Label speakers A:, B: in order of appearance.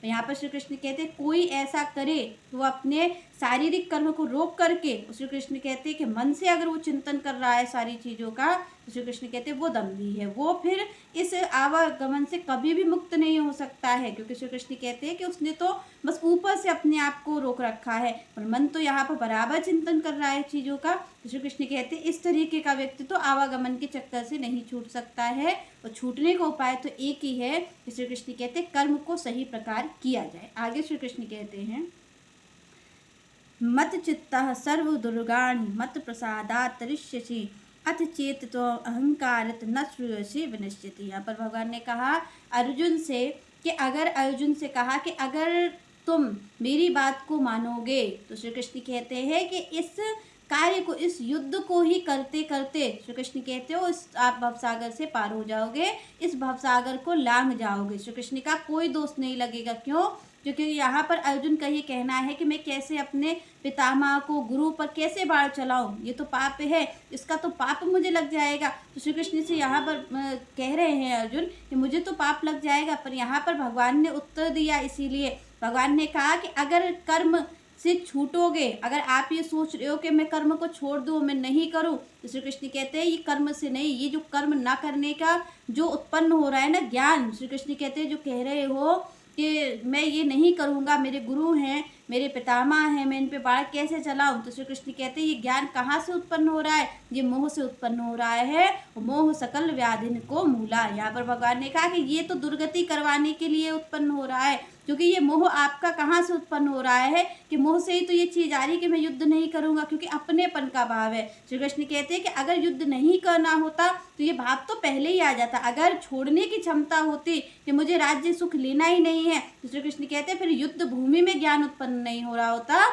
A: तो यहाँ पर श्री कृष्ण कहते हैं कोई ऐसा करे तो वो अपने शारीरिक कर्म को रोक करके श्री कृष्ण कहते हैं कि मन से अगर वो चिंतन कर रहा है सारी चीज़ों का, तो श्री कृष्ण कहते हैं वो दम्भी है, वो फिर इस आवागमन से कभी भी मुक्त नहीं हो सकता है, क्योंकि श्री कृष्ण कहते हैं कि उसने तो बस ऊपर से अपने आप को रोक रखा है और मन तो यहाँ पर बराबर चिंतन कर रहा है चीज़ों का। तो श्री कृष्ण कहते हैं इस तरीके का व्यक्ति तो आवागमन के चक्कर से नहीं छूट सकता है, और छूटने का उपाय तो एक ही है कि श्री कृष्ण कहते हैं कर्म को सही प्रकार किया जाए। आगे श्री कृष्ण कहते हैं मत चित्तः सर्व दुर्गाणि मत प्रसादात् तरिष्यसि अथ चेत तो अहंकारत न श्रूयसि विनश्यति। यहाँ पर भगवान ने कहा अर्जुन से कि अर्जुन से कहा कि अगर तुम मेरी बात को मानोगे, तो श्री कृष्ण कहते हैं कि इस कार्य को, इस युद्ध को ही करते करते श्री कृष्ण कहते हो इस आप भवसागर से पार हो जाओगे, इस भवसागर को लांघ जाओगे। श्री कृष्ण का कोई दोष नहीं लगेगा। क्यों? क्योंकि यहाँ पर अर्जुन का ये कहना है कि मैं कैसे अपने पितामह को, गुरु पर कैसे बाढ़ चलाऊं, ये तो पाप है, इसका तो पाप मुझे लग जाएगा। तो श्री कृष्ण से यहाँ पर कह रहे हैं अर्जुन कि मुझे तो पाप लग जाएगा, पर यहाँ पर भगवान ने उत्तर दिया। इसीलिए भगवान ने कहा कि अगर कर्म से छूटोगे, अगर आप ये सोच रहे हो कि मैं कर्म को छोड़ दूँ, मैं नहीं करूँ, तो श्री कृष्ण कहते हैं ये कर्म से नहीं, ये जो कर्म ना करने का जो उत्पन्न हो रहा है ना ज्ञान, श्री कृष्ण कहते हैं जो कह रहे हो कि मैं ये नहीं करूँगा, मेरे गुरु हैं, मेरे पितामह हैं, मैं इन पे बाढ़ कैसे चलाऊँ, तो श्री कृष्ण कहते हैं ये ज्ञान कहाँ से उत्पन्न हो रहा है, ये मोह से उत्पन्न हो रहा है। मोह सकल व्याधिन को मूला। यहाँ पर भगवान ने कहा कि ये तो दुर्गति करवाने के लिए उत्पन्न हो रहा है, क्योंकि ये मोह आपका कहाँ से उत्पन्न हो रहा है कि मोह से ही तो ये चीज़ आ रही है कि मैं युद्ध नहीं करूँगा, क्योंकि अपनेपन का भाव है। श्री कृष्ण कहते हैं कि अगर युद्ध नहीं करना होता तो ये भाव तो पहले ही आ जाता। अगर छोड़ने की क्षमता होती कि मुझे राज्य सुख लेना ही नहीं है, तो श्री कृष्ण कहते हैं फिर युद्ध भूमि में ज्ञान उत्पन्न नहीं हो रहा होता,